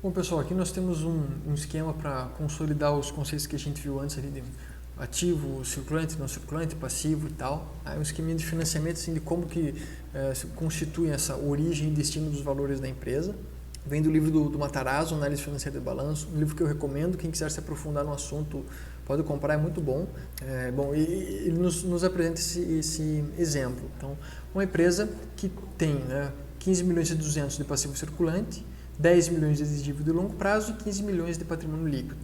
Bom, pessoal, aqui nós temos um esquema para consolidar os conceitos que a gente viu antes ali de ativo, circulante, não circulante, passivo e tal. Aí um esquema de financiamento assim, de como que se constitui essa origem e destino dos valores da empresa. Vem do livro do Matarazzo, Análise Financeira de Balanço, um livro que eu recomendo. Quem quiser se aprofundar no assunto pode comprar, é muito bom. Bom, ele nos apresenta esse exemplo. Então, uma empresa que tem 15 milhões e 200 de passivo circulante, 10 milhões de dívida de longo prazo e 15 milhões de patrimônio líquido.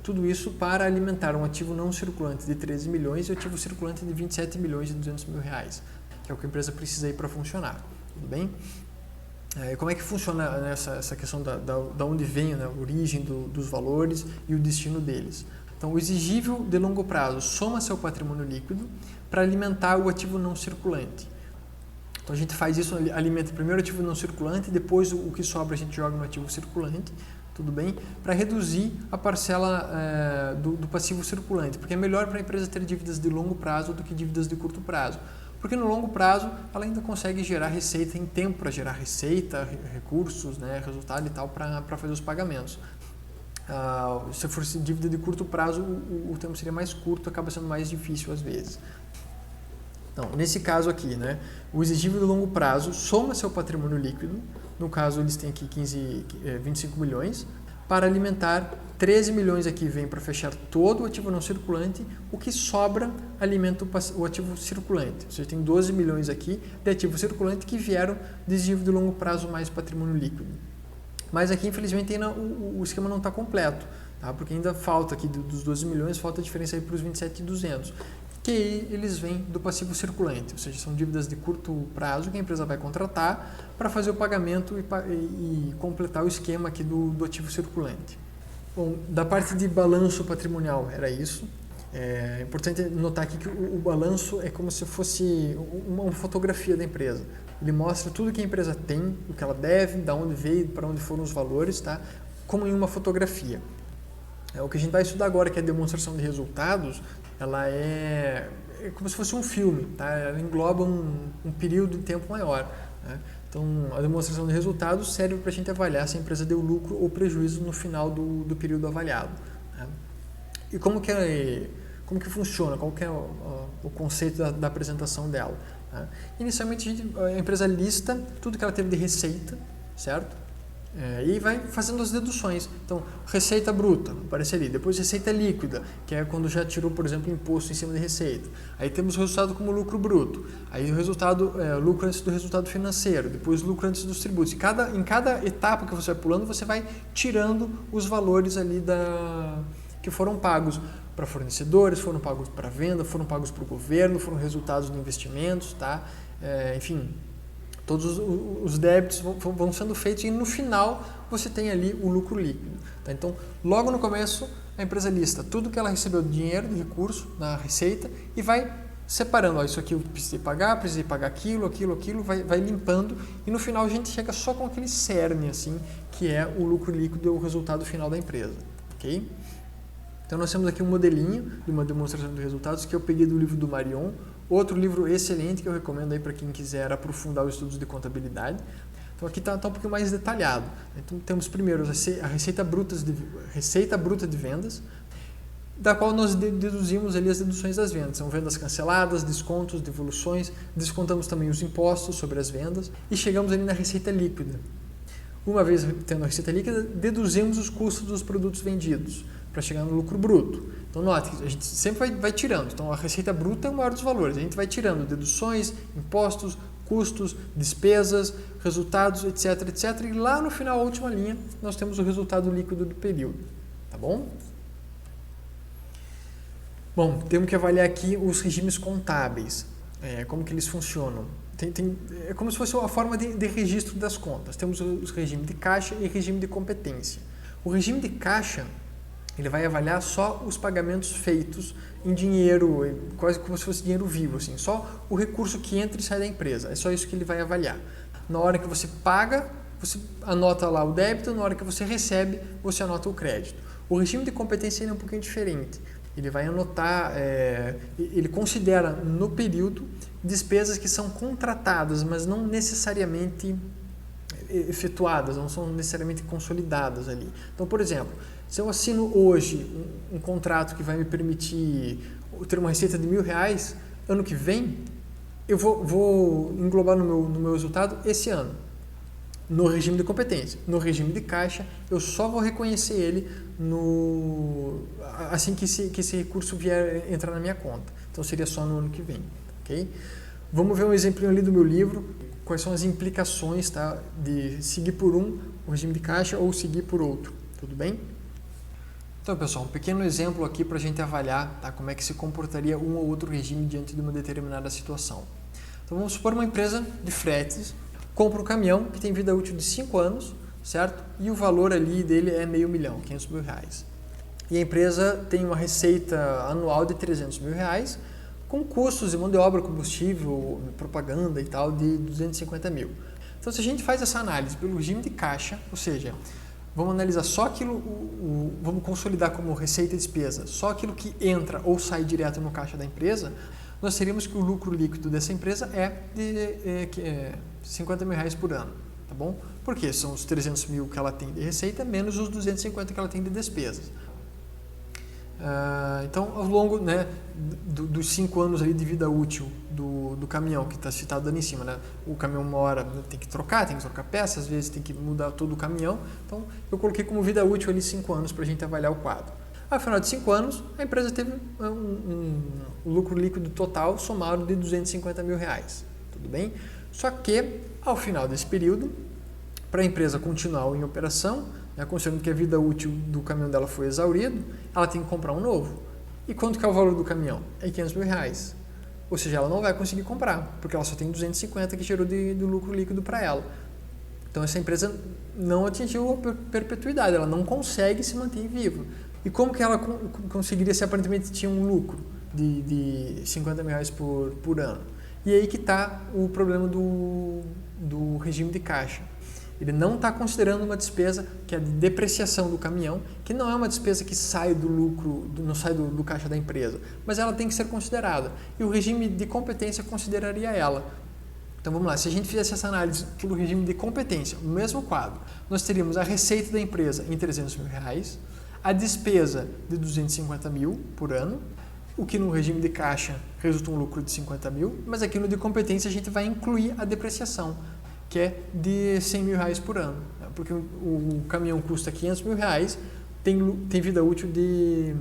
Tudo isso para alimentar um ativo não circulante de 13 milhões e um ativo circulante de 27 milhões e 200 mil reais, que é o que a empresa precisa aí para funcionar. Tudo bem? Como é que funciona essa questão da onde vem a origem dos valores e o destino deles? Então, o exigível de longo prazo soma seu patrimônio líquido para alimentar o ativo não circulante. Então, a gente faz isso, alimenta primeiro o ativo não circulante, depois o que sobra a gente joga no ativo circulante, tudo bem? Para reduzir a parcela do passivo circulante, porque é melhor para a empresa ter dívidas de longo prazo do que dívidas de curto prazo. Porque no longo prazo ela ainda consegue gerar receita em tempo para gerar receita, recursos, resultado e tal para fazer os pagamentos. Se fosse dívida de curto prazo, o tempo seria mais curto, acaba sendo mais difícil às vezes. Então, nesse caso aqui, o exigível de longo prazo soma seu patrimônio líquido, no caso eles têm aqui 25 milhões, para alimentar 13 milhões aqui vem para fechar todo o ativo não circulante, o que sobra alimenta o ativo circulante. Ou seja, tem 12 milhões aqui de ativo circulante que vieram de exigível de longo prazo mais patrimônio líquido. Mas aqui, infelizmente, ainda o esquema não está completo, tá? Porque ainda falta aqui dos 12 milhões, falta a diferença aí para os 27.200, que aí eles vêm do passivo circulante, ou seja, são dívidas de curto prazo que a empresa vai contratar para fazer o pagamento e completar o esquema aqui do ativo circulante. Bom, da parte de balanço patrimonial era isso. É importante notar aqui que o balanço é como se fosse uma fotografia da empresa. Ele mostra tudo que a empresa tem, o que ela deve, de onde veio, para onde foram os valores, tá? Como em uma fotografia. O que a gente vai estudar agora, que é a demonstração de resultados, ela é como se fosse um filme, tá? Ela engloba um período de tempo maior, né? Então, a demonstração de resultados serve para a gente avaliar se a empresa deu lucro ou prejuízo no final do período avaliado, né? E como que funciona, qual que é o conceito da apresentação dela, né? Inicialmente, a empresa lista tudo que ela teve de receita, certo? E vai fazendo as deduções. Então, receita bruta, aparece ali. Depois, receita líquida, que é quando já tirou, por exemplo, imposto em cima de receita. Aí temos o resultado como lucro bruto. Aí o resultado, lucro antes do resultado financeiro. Depois, lucro antes dos tributos. Em cada etapa que você vai pulando, você vai tirando os valores ali que foram pagos para fornecedores, foram pagos para venda, foram pagos para o governo, foram resultados de investimentos, tá? Enfim, todos os débitos vão sendo feitos e no final você tem ali o lucro líquido, tá? Então, logo no começo, a empresa lista tudo que ela recebeu de dinheiro, de recurso, na receita e vai separando. Isso aqui eu precisei pagar aquilo, vai limpando e no final a gente chega só com aquele cerne, assim, que é o lucro líquido e o resultado final da empresa, ok? Então, nós temos aqui um modelinho de uma demonstração de resultados que eu peguei do livro do Marion, outro livro excelente que eu recomendo aí para quem quiser aprofundar os estudos de contabilidade. Então, aqui está um pouquinho mais detalhado. Então, temos primeiro a receita bruta de vendas, da qual nós deduzimos ali as deduções das vendas. São vendas canceladas, descontos, devoluções, descontamos também os impostos sobre as vendas e chegamos ali na receita líquida. Uma vez tendo a receita líquida, deduzimos os custos dos produtos vendidos para chegar no lucro bruto. Então, note que a gente sempre vai tirando. Então, a receita bruta é o maior dos valores. A gente vai tirando deduções, impostos, custos, despesas, resultados, etc, etc. E lá no final, a última linha, nós temos o resultado líquido do período. Tá bom? Bom, temos que avaliar aqui os regimes contábeis. Como que eles funcionam. É como se fosse uma forma de registro das contas. Temos os regimes de caixa e regime de competência. O regime de caixa, ele vai avaliar só os pagamentos feitos em dinheiro, quase como se fosse dinheiro vivo, assim, só o recurso que entra e sai da empresa. É só isso que ele vai avaliar. Na hora que você paga, você anota lá o débito, na hora que você recebe, você anota o crédito. O regime de competência é um pouquinho diferente. Ele vai anotar, ele considera no período despesas que são contratadas, mas não necessariamente efetuadas, não são necessariamente consolidadas ali. Então, por exemplo, se eu assino hoje um contrato que vai me permitir ter uma receita de R$1.000, ano que vem eu vou englobar no meu resultado esse ano, no regime de competência. No regime de caixa, eu só vou reconhecer ele assim que esse recurso vier entrar na minha conta. Então, seria só no ano que vem. Okay? Vamos ver um exemplinho ali do meu livro, quais são as implicações, tá, de seguir por o regime de caixa ou seguir por outro. Tudo bem? Então, pessoal, um pequeno exemplo aqui para a gente avaliar, tá, como é que se comportaria um ou outro regime diante de uma determinada situação. Então, vamos supor uma empresa de fretes compra um caminhão que tem vida útil de 5 anos, certo? E o valor ali dele é R$500 mil, R$500 mil. E a empresa tem uma receita anual de R$300 mil, com custos de mão de obra, combustível, propaganda e tal, de 250 mil. Então, se a gente faz essa análise pelo regime de caixa, ou seja, vamos analisar só aquilo, vamos consolidar como receita e despesa, só aquilo que entra ou sai direto no caixa da empresa, nós teríamos que o lucro líquido dessa empresa é de R$50 mil por ano, tá bom? Porque são os 300 mil que ela tem de receita menos os 250 que ela tem de despesas. Então, ao longo, né, dos 5 anos ali de vida útil do caminhão, que está citado ali em cima, né, o caminhão uma hora tem que trocar peças, às vezes tem que mudar todo o caminhão. Então, eu coloquei como vida útil ali 5 anos para a gente avaliar o quadro. Ao final de 5 anos, a empresa teve um lucro líquido total somado de R$250 mil. Tudo bem? Só que, ao final desse período, para a empresa continuar em operação, né, considerando que a vida útil do caminhão dela foi exaurido, ela tem que comprar um novo. E quanto que é o valor do caminhão? É R$500 mil. Ou seja, ela não vai conseguir comprar, porque ela só tem 250 que gerou do lucro líquido para ela. Então, essa empresa não atingiu a perpetuidade, ela não consegue se manter viva. E como que ela conseguiria se aparentemente tinha um lucro de R$50 mil por ano? E aí que está o problema do regime de caixa. Ele não está considerando uma despesa que é de depreciação do caminhão, que não é uma despesa que sai do lucro, não sai do caixa da empresa, mas ela tem que ser considerada. E o regime de competência consideraria ela. Então vamos lá, se a gente fizesse essa análise pelo regime de competência, o mesmo quadro, nós teríamos a receita da empresa em R$300 mil, a despesa de 250 mil por ano, o que no regime de caixa resulta um lucro de 50 mil, mas aqui no de competência a gente vai incluir a depreciação, que é de 100 mil reais por ano, né? Porque o caminhão custa 500 mil reais, tem vida útil de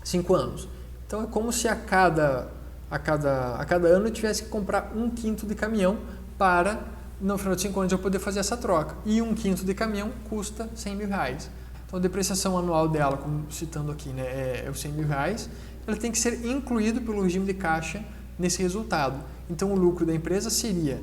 5 anos. Então é como se a cada ano eu tivesse que comprar 1/5 de caminhão para, no final de 5 anos, eu poder fazer essa troca. E 1/5 de caminhão custa 100 mil reais. Então a depreciação anual dela, como citando aqui, né, é os 100 mil reais, ela tem que ser incluído pelo regime de caixa nesse resultado. Então o lucro da empresa seria,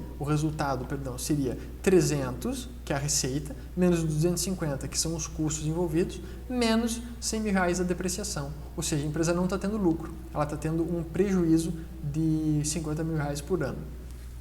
seria 300, que é a receita, menos 250, que são os custos envolvidos, menos 100 mil reais da depreciação. Ou seja, a empresa não está tendo lucro, ela está tendo um prejuízo de 50 mil reais por ano.